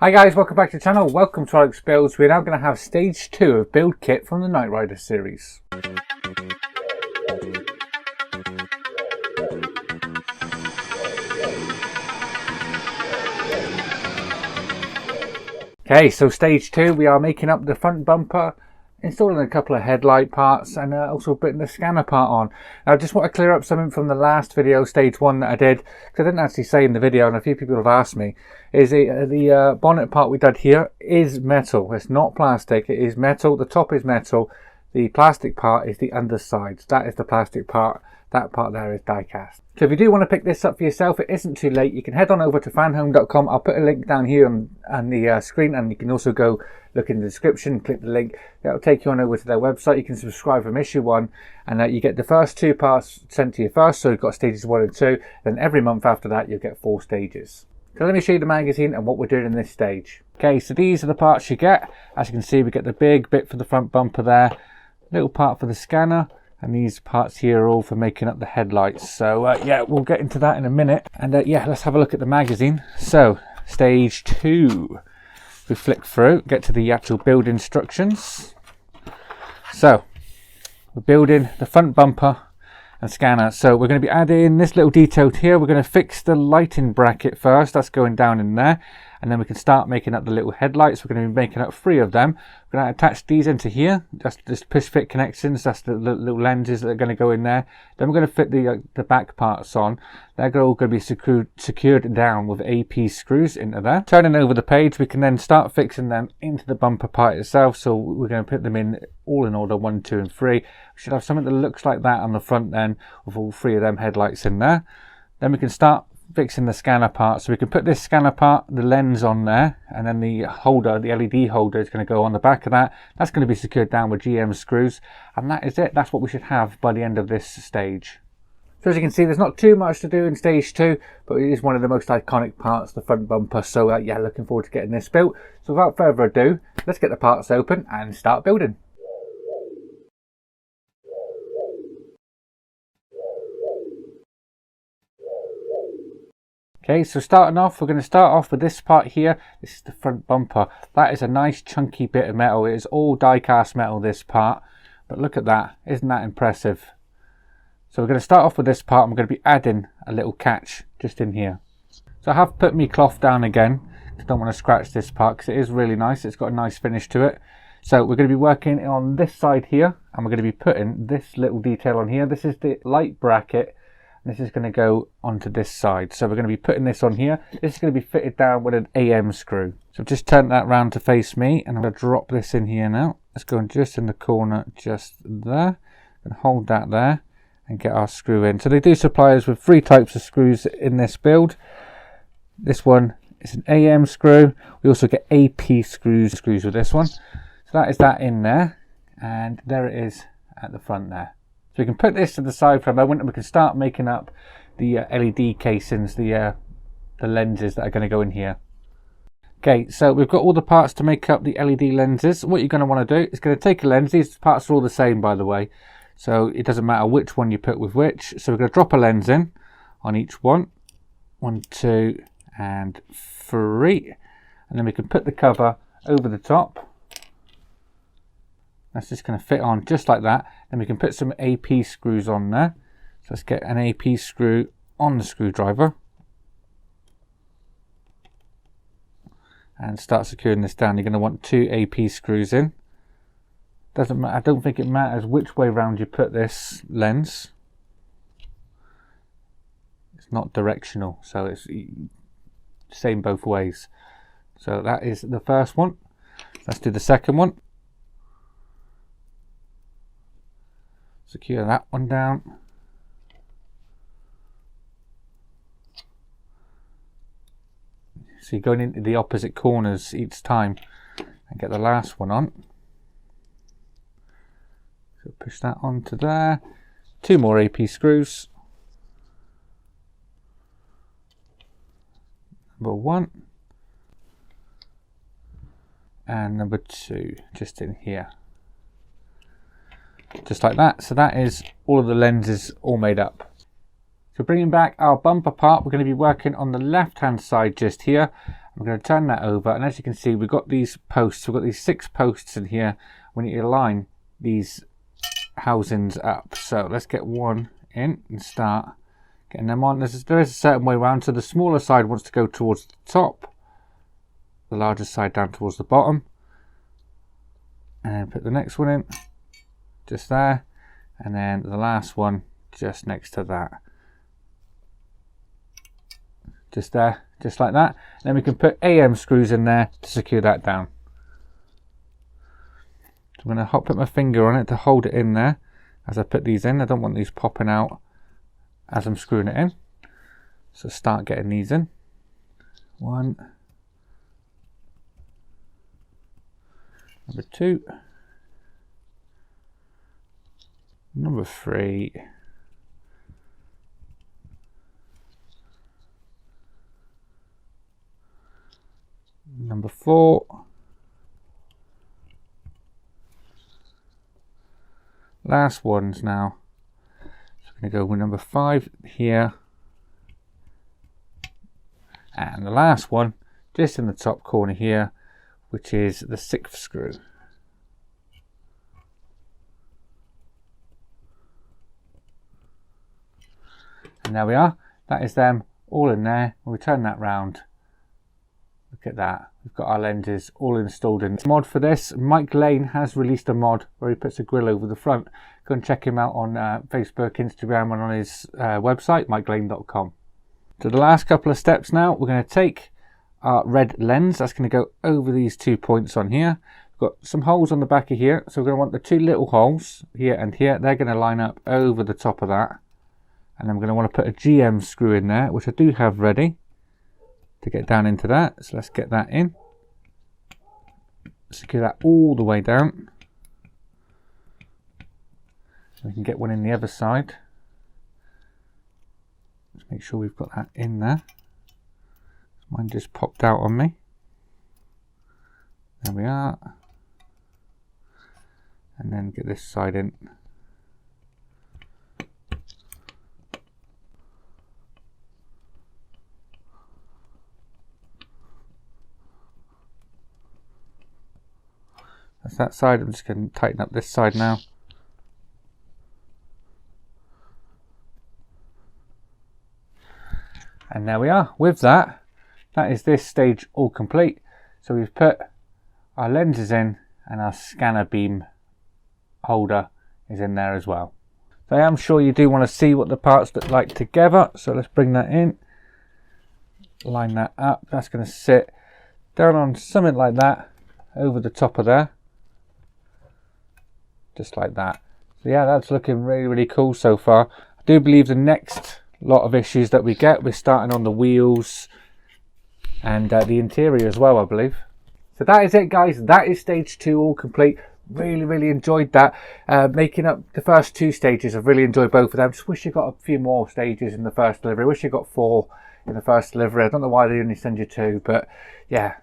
Hi guys, welcome back to the channel. Welcome to Alex Builds. We're now going to have stage 2 of Build Kit from the Knightrider series. Okay, so stage 2, we are making up the front bumper, installing a couple of headlight parts, and also putting the scanner part on. Now I just want to clear up something from the last video, stage 1, that I did, because I didn't actually say in the video, and a few people have asked me, is the bonnet part we did here is metal. It's not plastic, it is metal. The top is metal, the plastic part is the underside. That is the plastic part, that part there is die cast. So if you do want to pick this up for yourself, it isn't too late. You can head on over to fanhome.com. I'll put a link down here on the screen, and you can also go look in the description, click the link. That'll take you on over to their website. You can subscribe from issue 1, and you get the first 2 parts sent to you first. So you've got stages 1 and 2. Then every month after that, you'll get 4 stages. So let me show you the magazine and what we're doing in this stage. Okay, so these are the parts you get. As you can see, we get the big bit for the front bumper there, little part for the scanner, and these parts here are all for making up the headlights. So yeah, we'll get into that in a minute. And yeah, let's have a look at the magazine. So stage 2, we flick through, get to the actual build instructions. So we're building the front bumper and scanner. So we're going to be adding this little detail here. We're going to fix the lighting bracket first. That's going down in there. And then we can start making up the little headlights. We're going to be making up 3 of them. We're going to attach these into here. That's just push fit connections. That's the little lenses that are going to go in there. Then we're going to fit the back parts on. They're all going to be secured down with AP screws into there. Turning over the page, we can then start fixing them into the bumper part itself. So we're going to put them in all in order, 1, 2 and 3. We should have something that looks like that on the front then, with all 3 of them headlights in there. Then we can start fixing the scanner part. So we can put this scanner part, the lens on there, and then the holder, the LED holder, is going to go on the back of that. That's going to be secured down with GM screws, and that is it. That's what we should have by the end of this stage. So as you can see, there's not too much to do in stage 2, but it is one of the most iconic parts, the front bumper. So yeah, looking forward to getting this built. So without further ado, let's get the parts open and start building. Okay, so starting off, we're going to start off with this part here. This is the front bumper. That is a nice chunky bit of metal. It is all die cast metal, this part. But look at that. Isn't that impressive? So we're going to start off with this part, and we're going to be adding a little catch just in here. So I have put my cloth down again. I don't want to scratch this part because it is really nice. It's got a nice finish to it. So we're going to be working on this side here, and we're going to be putting this little detail on here. This is the light bracket. This is going to go onto this side. So we're going to be putting this on here. This is going to be fitted down with an AM screw. So I've just turned that round to face me, and I'm going to drop this in here now. Let's go in just in the corner, just there. And hold that there and get our screw in. So they do supply us with 3 types of screws in this build. This one is an AM screw. We also get AP screws with this one. So that is that in there. And there it is at the front there. So we can put this to the side for a moment, and we can start making up the LED casings, the lenses that are going to go in here. Okay, so we've got all the parts to make up the LED lenses. What you're going to want to do is going to take a lens. These parts are all the same, by the way, so it doesn't matter which one you put with which. So we're going to drop a lens in on each one. 1, 2 and 3, and then we can put the cover over the top. That's just going to fit on just like that. Then we can put some AP screws on there. So let's get an AP screw on the screwdriver and start securing this down. You're going to want 2 AP screws in. Doesn't matter. I don't think it matters which way round you put this lens. It's not directional, so it's same both ways. So that is the first one. Let's do the second one. Secure that one down. So you're going into the opposite corners each time and get the last one on. So push that onto there. 2 more AP screws. Number 1 and number 2 just in here. Just like that. So that is all of the lenses all made up. So bringing back our bumper part, we're going to be working on the left hand side just here. I'm going to turn that over, and as you can see, we've got these posts. We've got these 6 posts in here. We need to line these housings up. So let's get one in and start getting them on. There is a certain way around. So the smaller side wants to go towards the top, the larger side down towards the bottom, and then put the next one in just there, and then the last one just next to that, just there, just like that. And then we can put AM screws in there to secure that down. So I'm going to put my finger on it to hold it in there as I put these in. I don't want these popping out as I'm screwing it in. So start getting these in. 1, number 2, number 3, number 4, last ones now. So I'm going to go with number 5 here, and the last one just in the top corner here, which is the 6th screw. And there we are. That is them all in there. When we turn that round, look at that. We've got our lenses all installed in. Mod for this, Mike Lane has released a mod where he puts a grill over the front. Go and check him out on Facebook, Instagram, and on his website, mikelane.com. So the last couple of steps now, we're going to take our red lens. That's going to go over these 2 points on here. We've got some holes on the back of here. So we're going to want the 2 little holes here and here. They're going to line up over the top of that. And then we're going to want to put a GM screw in there, which I do have ready to get down into that. So let's get that in. Secure that all the way down. We can get one in the other side. Let's make sure we've got that in there. Mine just popped out on me. There we are. And then get this side in. That's that side. I'm just going to tighten up this side now. And there we are. With that, that is this stage all complete. So we've put our lenses in, and our scanner beam holder is in there as well. So I am sure you do want to see what the parts look like together. So let's bring that in. Line that up. That's going to sit down on something like that over the top of there. Just like that. So yeah, that's looking really, really cool so far. I do believe the next lot of issues that we get, we're starting on the wheels and the interior as well, I believe. So that is it, guys. That is stage 2 all complete. Really, really enjoyed that. Making up the first 2 stages, I've really enjoyed both of them. Just wish you got a few more stages in the first delivery. Wish you got 4 in the first delivery. I don't know why they only send you 2, but yeah,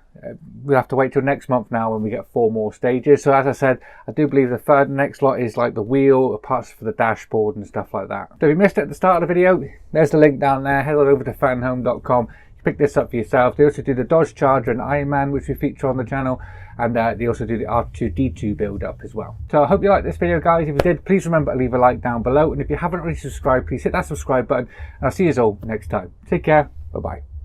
we'll have to wait till next month now when we get 4 more stages. So as I said, I do believe the next lot is like the wheel, parts for the dashboard and stuff like that. So if you missed it at the start of the video, there's the link down there. Head on over to fanhome.com. Pick this up for yourself. They also do the Dodge Charger and Iron Man, which we feature on the channel, and they also do the R2-D2 build up as well. So I hope you liked this video, guys. If you did, please remember to leave a like down below, and if you haven't already subscribed, please hit that subscribe button, and I'll see you all next time. Take care. Bye bye.